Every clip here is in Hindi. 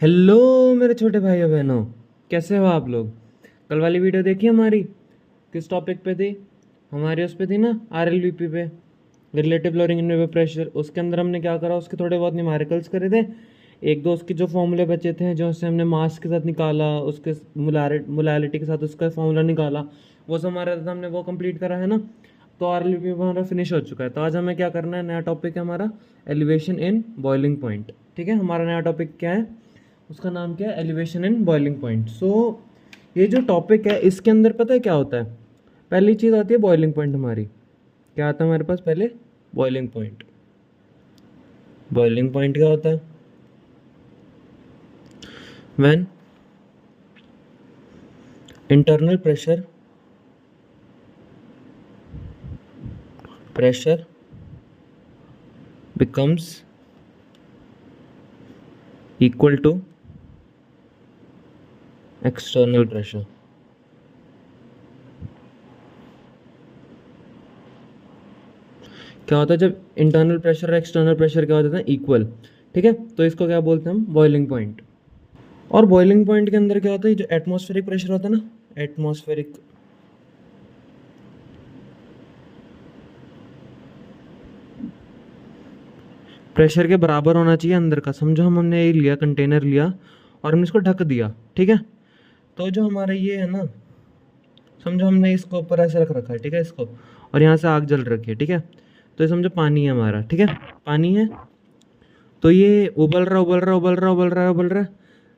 हेलो मेरे छोटे भाइयों बहनों, कैसे हो आप लोग। कल वाली वीडियो देखी हमारी? किस टॉपिक पे थी? हमारी उस पे थी ना, आरएलवीपी पे, relative lowering in vapour pressure. उसके अंदर हमने क्या करा, उसके थोड़े बहुत न्यूमेरिकल्स करे थे। एक दो उसके जो फॉर्मूले बचे थे, जो उससे हमने मास के साथ निकाला, उसके मोलैलिटी के साथ उसका फॉर्मूला निकाला, वो सब हमारा था, हमने वो कंप्लीट करा है ना। तो आरएलवीपी हमारा फिनिश हो चुका है। तो आज हमें क्या करना है, नया टॉपिक है हमारा एलिवेशन इन बॉइलिंग पॉइंट। ठीक है, हमारा नया टॉपिक क्या है, उसका नाम क्या है, एलिवेशन इन बॉइलिंग पॉइंट। सो ये जो टॉपिक है, इसके अंदर पता है क्या होता है। पहली चीज़ आती है बॉइलिंग पॉइंट हमारी। क्या आता है हमारे पास पहले? Boiling point. बॉइलिंग पॉइंट क्या होता है? When internal pressure becomes equal to external pressure. क्या होता है जब इंटरनल प्रेशर और एक्सटर्नल प्रेशर क्या होता है, इक्वल। ठीक है, तो इसको क्या बोलते हैं हम, बॉइलिंग पॉइंट। और बॉइलिंग पॉइंट के अंदर क्या होता है, जो एटमॉस्फेरिक प्रेशर होता है ना, एटमॉस्फेरिक प्रेशर के बराबर होना चाहिए अंदर का। समझो हमने ये लिया, कंटेनर लिया और हमने इसको ढक दिया। ठीक है, तो जो हमारा ये है ना, समझो हमने इसको ऊपर ऐसे रख रखा है, ठीक है, इसको, और यहाँ से आग जल रखी है। ठीक है, तो ये समझो पानी है हमारा। ठीक है, पानी है, तो ये उबल रहा उबल रहा उबल रहा उबल रहा उबल रहा।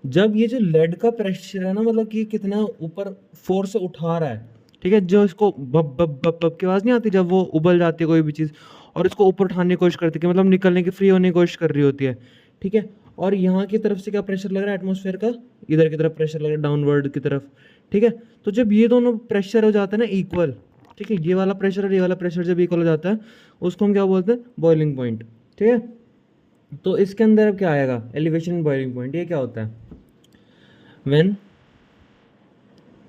जब ये जो लेड का प्रेशर है ना, मतलब कि कितना ऊपर फोर्स से उठा रहा है। ठीक है, जो इसको बप बप बप बप की आवाज़ नहीं आती जब वो उबल जाती है कोई भी चीज़, और इसको ऊपर उठाने की कोशिश करती है, कि मतलब निकलने की, फ्री होने की कोशिश कर रही होती है। ठीक है, और यहाँ की तरफ से क्या प्रेशर लग रहा है एटमॉस्फेयर का, इधर की तरफ प्रेशर लग रहा है, डाउनवर्ड की तरफ। ठीक है, तो जब ये दोनों प्रेशर हो जाते हैं ना इक्वल, ठीक है, ये वाला प्रेशर और ये वाला प्रेशर जब इक्वल हो जाता है, उसको हम क्या बोलते हैं, बॉइलिंग पॉइंट। ठीक है, तो इसके अंदर अब क्या आएगा, एलिवेशन बॉइलिंग पॉइंट। ये क्या होता है, when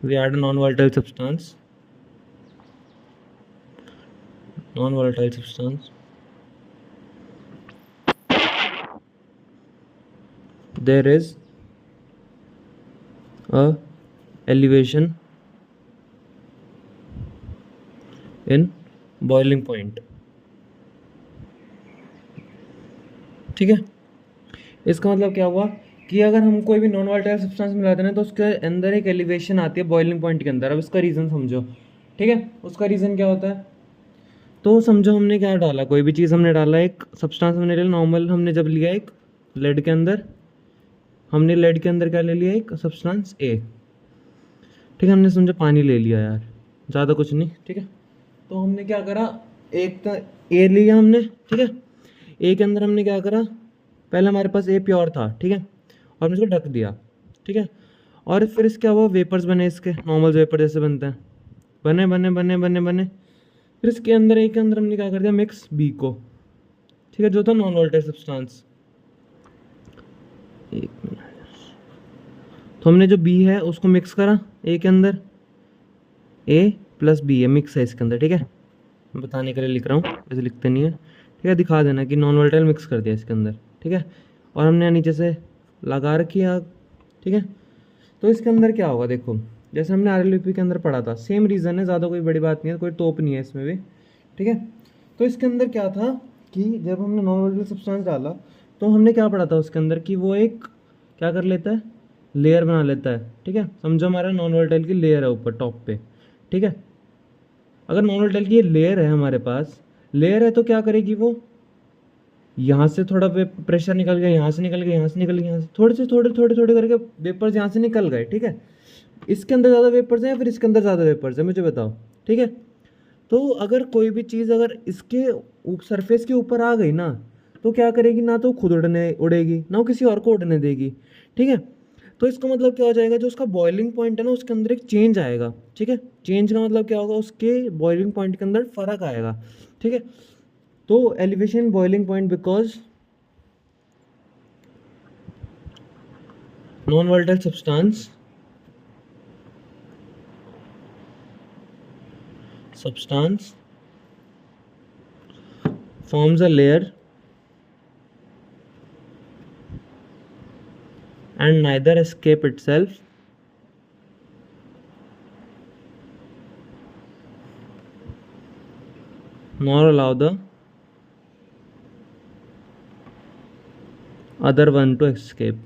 we add a non volatile substance, there is a elevation in boiling point. ठीक है, इसका मतलब क्या हुआ कि अगर हम कोई भी नॉन वोलेटाइल सब्सटेंस मिलाते हैं तो उसके अंदर एक एलिवेशन आती है बॉइलिंग पॉइंट के अंदर। अब इसका रीज़न समझो। ठीक है, उसका रीज़न क्या होता है, तो समझो हमने क्या डाला, कोई भी चीज़ हमने डाला, एक सब्सटेंस हमने लिया नॉर्मल, हमने जब लिया एक लेड के अंदर, हमने लेड के अंदर क्या ले लिया, एक सब्सटेंस ए। ठीक है, हमने समझो पानी ले लिया यार, ज़्यादा कुछ नहीं। ठीक है, तो हमने क्या करा, एक तो ए लिया हमने। ठीक है, ए के अंदर हमने क्या करा, पहले हमारे पास ए प्योर था। ठीक है, और हमने इसको ढक दिया। ठीक है, और फिर इसके क्या हुआ, वेपर्स बने इसके, नॉर्मल वेपर जैसे बनते हैं, बने बने बने बने बने। फिर इसके अंदर, ए के अंदर हमने क्या कर दिया, मिक्स बी को। ठीक है, जो था नॉन वोलेटाइल सब्सटेंस। एक मिनट, तो हमने जो बी है उसको मिक्स करा ए के अंदर, ए प्लस बी है, मिक्स है इसके अंदर। ठीक है, मैं बताने के लिए लिख रहा हूँ, वैसे लिखते नहीं है। ठीक है, दिखा देना कि नॉन वोलेटाइल मिक्स कर दिया इसके अंदर। ठीक है, और हमने नीचे से लगा रखी आग। ठीक है, तो इसके अंदर क्या होगा, देखो, जैसे हमने आरएलवीपी के अंदर पढ़ा था, सेम रीज़न है, ज़्यादा कोई बड़ी बात नहीं है, कोई तोप नहीं है इसमें भी। ठीक है, तो इसके अंदर क्या था कि जब हमने नॉन वोलेटाइल सब्सटेंस डाला, तो हमने क्या पढ़ा था उसके अंदर कि वो एक क्या कर लेता है, लेयर बना लेता है। ठीक है, समझो हमारा नॉन वोलेटाइल की लेयर है ऊपर टॉप पे। ठीक है, अगर नॉन वोलेटाइल की ये लेयर है हमारे पास, लेयर है, तो क्या करेगी वो, यहाँ से थोड़ा प्रेशर निकल गया, यहाँ से निकल गया, यहाँ से निकल गया, यहाँ से थोड़े से थोड़े थोड़े थोड़े करके वेपर्स यहाँ से निकल गए। ठीक है, इसके अंदर ज़्यादा वेपर्स हैं या फिर इसके अंदर ज़्यादा वेपर्स हैं, मुझे बताओ। ठीक है, तो अगर कोई भी चीज़ अगर इसके सरफेस के ऊपर आ गई ना, तो क्या करेगी, ना तो खुद उड़ेगी, ना वो किसी और को उड़ने देगी। ठीक है, तो इसका मतलब क्या हो जाएगा, जो उसका बॉइलिंग पॉइंट है ना, उसके अंदर एक चेंज आएगा। ठीक है, चेंज का मतलब क्या होगा, उसके बॉइलिंग पॉइंट के अंदर फर्क आएगा। ठीक है, तो elevation boiling point because non volatile substance forms a layer and neither escape itself nor allow the other one to escape।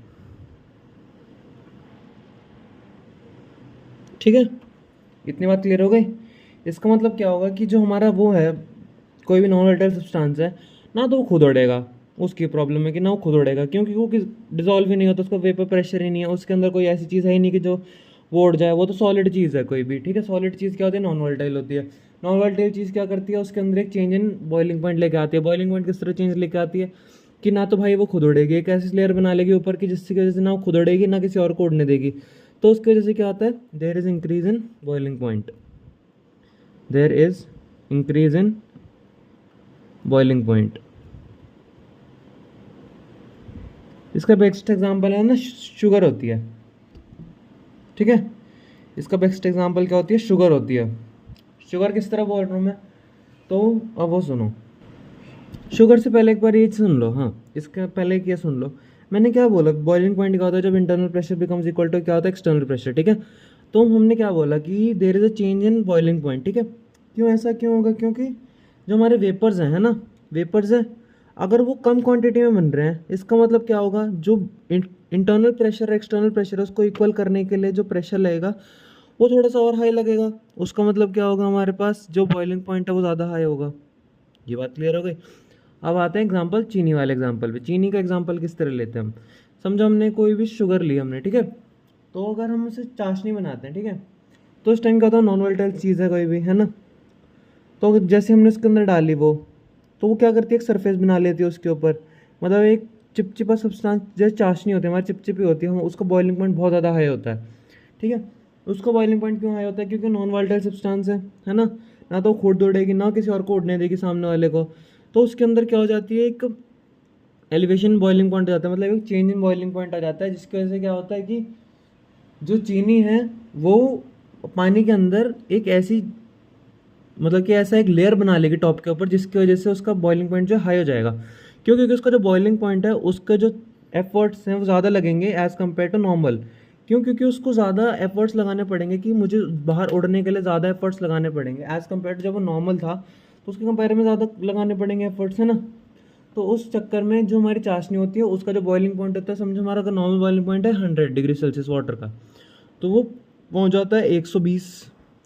ठीक है, इतनी बात क्लियर हो गई। इसका मतलब क्या होगा कि जो हमारा वो है, कोई भी नॉन वोलेटाइल सब्सटेंस है ना, तो वो खुद उड़ेगा। उसकी प्रॉब्लम है कि ना वो खुद उड़ेगा, क्योंकि वो डिजोल्व ही नहीं होता, उसका वेपर प्रेशर ही नहीं है, उसके अंदर कोई ऐसी चीज़ है ही नहीं कि जो वो उड़ जाए। वो तो सॉलिड चीज़ है कोई भी, ठीक है। सॉलिड चीज़ क्या होती है, नॉन वोलेटाइल होती है। नॉन वोलेटाइल चीज़ क्या करती है, उसके अंदर एक चेंज इन बॉइलिंग पॉइंट लेके आती है। बॉइलिंग पॉइंट किस तरह चेंज लेके आती है कि ना तो भाई वो खुद उड़ेगी, एक ऐसी लेयर बना लेगी ऊपर की जिसकी वजह से ना वो खुद उड़ेगी ना किसी और को उड़ने देगी। तो उसकी वजह से क्या होता है, there is increase in boiling point, there is increase in boiling point. इसका बेस्ट एग्जांपल है ना, शुगर होती है, ठीक है। इसका बेस्ट एग्जांपल क्या होती है, शुगर होती है। शुगर किस तरह बोल रहा हूँ मैं, तो अब वो सुनो। शुगर से पहले एक बार ये सुन लो, हाँ, इसका पहले क्या सुन लो। मैंने क्या बोला, बॉइलिंग पॉइंट क्या होता है, जब internal pressure becomes equal to क्या होता है, एक्सटर्नल प्रेशर, ठीक है। तो हमने क्या बोला कि there is a change in boiling point, ठीक है। क्यों ऐसा क्यों होगा, क्योंकि जो हमारे वेपर्स हैं, है ना, वेपर्स हैं, अगर वो कम क्वांटिटी में बन रहे हैं, इसका मतलब क्या होगा, जो इंटरनल प्रेशर है, एक्सटर्नल प्रेशर है, उसको इक्वल करने के लिए जो प्रेशर लगेगा वो थोड़ा सा और हाई लगेगा। उसका मतलब क्या होगा, हमारे पास जो बॉइलिंग पॉइंट है वो ज़्यादा हाई होगा। ये बात क्लियर हो गई। अब आते हैं एग्जांपल चीनी वाले एग्जांपल पे। चीनी का एग्जांपल किस तरह लेते हैं हम, समझो हमने कोई भी शुगर ली हमने, ठीक है। तो अगर हम उसे चाशनी बनाते हैं, ठीक है, तो उस टाइम क्या होता है, नॉन वोलेटाइल चीज़ है कोई भी, है ना। तो जैसे हमने उसके अंदर डाली वो, तो वो क्या करती है, एक सरफेस बना लेती है उसके ऊपर, मतलब एक चिपचिपा सब्सटेंस, जैसे चाशनी होती है हमारी चिपचिपी होती है, हम उसका बॉइलिंग पॉइंट बहुत ज़्यादा हाई होता है, ठीक है। उसका बॉइलिंग पॉइंट क्यों हाई होता है, क्योंकि नॉन वोलेटाइल सब्सटेंस है ना। ना तो खुद उड़ेगी ना किसी और को उड़ने देगी सामने वाले को। तो उसके अंदर क्या हो जाती है, एक एलिवेशन बॉइलिंग पॉइंट आ जाता है, मतलब एक चेंज इन बॉइलिंग पॉइंट आ जाता है, जिसकी वजह से क्या होता है कि जो चीनी है वो पानी के अंदर एक ऐसी, मतलब कि ऐसा एक लेयर बना लेगी टॉप के ऊपर, जिसकी वजह से उसका बॉइलिंग पॉइंट जो हाई हो जाएगा। क्यों, क्योंकि उसका जो बॉइलिंग पॉइंट है उसका जो एफर्ट्स हैं वो ज़्यादा लगेंगे एज़ कम्पेयर टू नॉर्मल। क्यों, क्योंकि उसको ज़्यादा एफर्ट्स लगाने पड़ेंगे कि मुझे बाहर उड़ने के लिए ज़्यादा एफर्ट्स लगाने पड़ेंगे एज़ कम्पेयर टू जब वो नॉर्मल था, तो उसके कंपेयर में ज़्यादा लगाने पड़ेंगे एफर्ट्स, है ना। तो उस चक्कर में जो हमारी चाशनी होती है उसका जो बॉइलिंग पॉइंट होता है, समझो हमारा अगर नॉर्मल बॉइलिंग पॉइंट है 100 डिग्री सेल्सियस वाटर का, तो वो पहुंच जाता है 120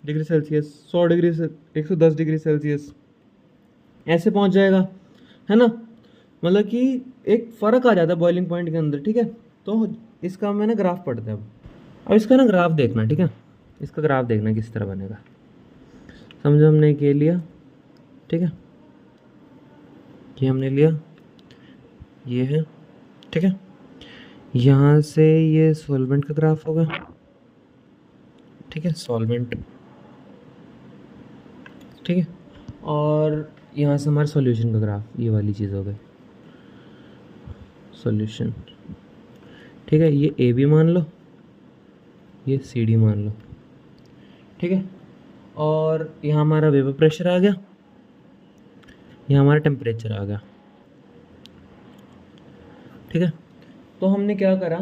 डिग्री सेल्सियस, 100 डिग्री से 110 डिग्री सेल्सियस, ऐसे पहुंच जाएगा, है ना। मतलब कि एक फ़र्क आ जाता है बॉइलिंग पॉइंट के अंदर, ठीक है। तो इसका मैंने ग्राफ पढ़ते हैं अब इसका ना ग्राफ देखना, ठीक है। इसका ग्राफ देखना किस तरह बनेगा, समझो हमने ये लिया, ठीक है, ये हमने लिया, ये है, ठीक है। यहाँ से ये सॉल्वेंट का ग्राफ होगा, ठीक है, सॉल्वेंट, ठीक है। और यहाँ से हमारा सॉल्यूशन का ग्राफ, ये वाली चीज़ हो गई सॉल्यूशन, ठीक है। ये ए बी मान लो, ये सी डी मान लो, ठीक है। और यहाँ हमारा वेपर प्रेशर आ गया, यहाँ हमारा टेम्परेचर आ गया, ठीक है। तो हमने क्या करा,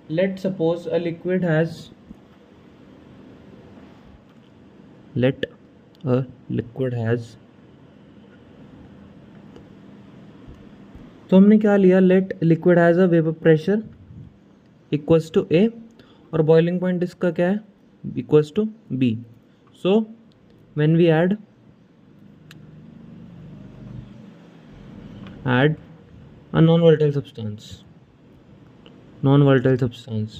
let suppose a liquid has, let a liquid has, तो हमने क्या लिया, let liquid has a vapour pressure equals to a, और बॉइलिंग पॉइंट इसका क्या है, equals to b. So when we add a non-volatile substance, non-volatile substance,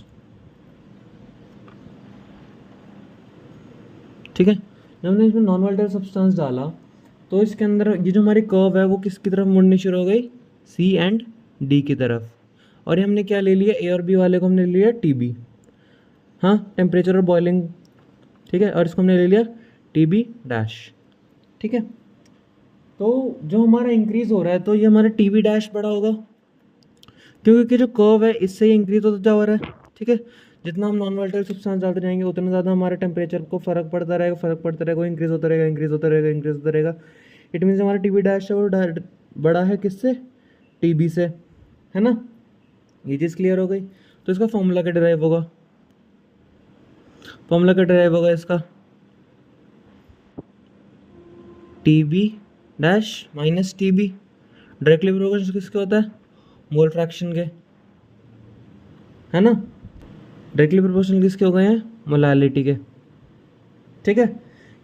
ठीक है। जब हमने इसमें नॉन वोलेटाइल सब्सटेंस डाला, तो इसके अंदर ये जो हमारी कर्व है वो किसकी तरफ मुड़नी शुरू हो गई, सी एंड डी की तरफ। और ये हमने क्या ले लिया, ए और बी वाले को हमने ले लिया टी बी, हाँ, टेम्परेचर और बॉइलिंग, ठीक है। और इसको हमने ले लिया टी बी डैश, ठीक है। तो जो हमारा इंक्रीज हो रहा है, तो ये हमारा टी बी डैश बड़ा होगा, क्योंकि जो कर्व है इससे ही इंक्रीज होता जा रहा है, ठीक है। जितना हम नॉन वोलेटाइल सब्सटेंस डालते जाएंगे उतना ज़्यादा हमारे टेम्परेचर को फर्क पड़ता रहेगा, फर्क पड़ता रहेगा, इंक्रीज होता रहेगा, इंक्रीज होता रहेगा, इंक्रीज होता रहेगा। इट मीन्स हमारा टी बी डैश है वो बड़ा है किससे, टी बी से, है ना। ये चीज़ क्लियर हो गई। तो इसका फॉर्मूला क्या डिराइव होगा, फॉर्मूला क्या डिराइव होगा इसका, T B dash minus T B. Directly proportional किसके होता है, मोल फ्रैक्शन के, है ना। डायरेक्टली प्रोपोर्शनल किसके हो गए हैं, मोलालिटी के, ठीक है।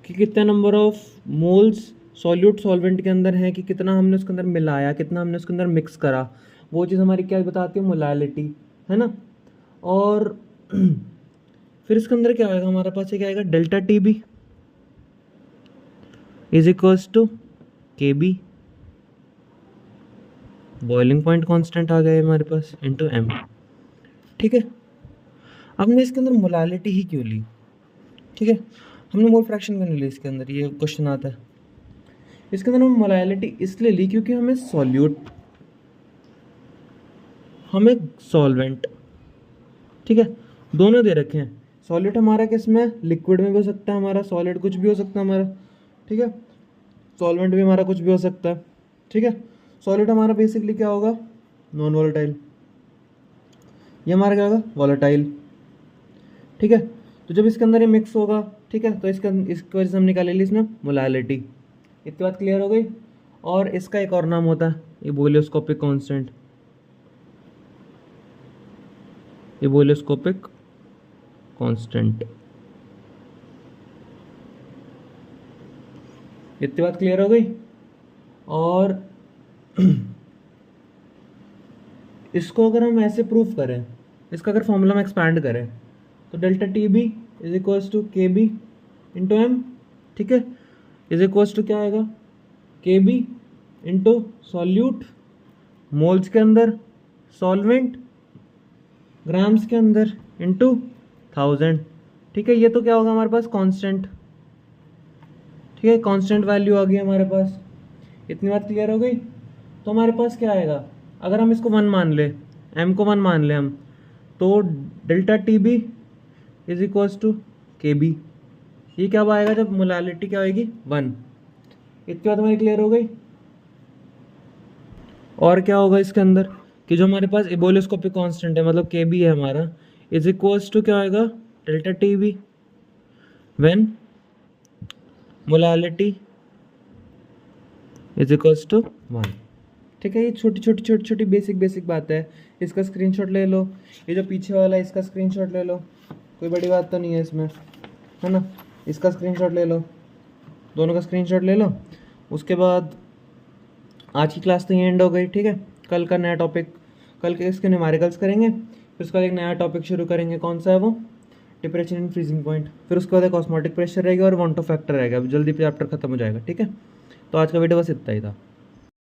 कि कितने number of moles solute solvent के अंदर है, कि कितना हमने उसके अंदर मिलाया, कितना हमने उसके अंदर मिक्स करा, वो चीज़ हमारी क्या बताती है, मोलालिटी, है ना। और फिर इसके अंदर क्या आएगा हमारे पास, क्या आएगा, delta T B is equals to K B, boiling point constant आ गया हमारे पास, इंटू एम, ठीक है। हमने इसके अंदर मोलालिटी ही क्यों ली, ठीक है, हमने मोल फ्रैक्शन क्यों नहीं ली इसके अंदर, ये क्वेश्चन आता है। इसके अंदर हम मोलालिटी इसलिए ली क्योंकि हमें सॉल्यूट, हमें सॉल्वेंट, ठीक है, दोनों दे रखे हैं। सॉलिड हमारा किस में, लिक्विड में भी हो सकता है हमारा, सॉलिड कुछ भी हो सकता है हमारा, ठीक है। सॉल्वेंट भी हमारा कुछ भी हो सकता है, ठीक है। सॉलिड हमारा बेसिकली क्या होगा, नॉन वॉलेटाइल, ये हमारा क्या होगा, वॉलेटाइल, ठीक है। तो जब इसके अंदर ये मिक्स होगा, ठीक है, तो इसकी वजह से हम निकाले ली इसमें मोलालिटी। इतनी बात क्लियर हो गई। और इसका एक और नाम होता है इबोलियोस्कोपिक कांस्टेंट, इबोलियोस्कोपिक कांस्टेंट। इतनी बात क्लियर हो गई। और इसको अगर हम ऐसे प्रूफ करें, इसका अगर फॉर्मूला में एक्सपैंड करें, तो delta T B is equals to K B into M, ठीक है, इज इक्वल्स टू क्या आएगा, के बी इंटू सॉल्यूट, मोल्स के अंदर, सॉल्वेंट ग्राम्स के अंदर, इंटू 1000, ठीक है। ये तो क्या होगा हमारे पास, कांस्टेंट, ठीक है, कांस्टेंट वैल्यू आ गई हमारे पास। इतनी बात क्लियर हो गई। तो हमारे पास क्या आएगा, अगर हम इसको 1 मान ले, m को 1 मान ले हम, तो delta T B is equals to K B, ये क्या आएगा जब मोलालिटी क्या होगी 1। इतनी बात हमारी क्लियर हो गई। और क्या होगा इसके अंदर, कि जो हमारे पास इबोलियोस्कोपिक कांस्टेंट है, मतलब के बी है हमारा, इज इक्वल्स टू क्या आएगा, delta T B when molality is equals to 1, ठीक है। ये छोटी बेसिक बात है। इसका स्क्रीनशॉट ले लो, ये जो पीछे वाला है इसका स्क्रीनशॉट ले लो, कोई बड़ी बात तो नहीं है इसमें, है ना। इसका स्क्रीनशॉट ले लो, दोनों का स्क्रीनशॉट ले लो। उसके बाद आज की क्लास तो ये एंड हो गई, ठीक है। कल का नया टॉपिक, कल के इसके न्यूमेरिकल्स करेंगे, फिर उसके बाद एक नया टॉपिक शुरू करेंगे, कौन सा है वो, टेम्परेचर एंड फ्रीजिंग पॉइंट। फिर उसके बाद एक ऑस्मोटिक प्रेशर रहेगा और वांटो फैक्टर रहेगा। जल्दी चैप्टर खत्म हो जाएगा, ठीक है। तो आज का वीडियो बस इतना ही था।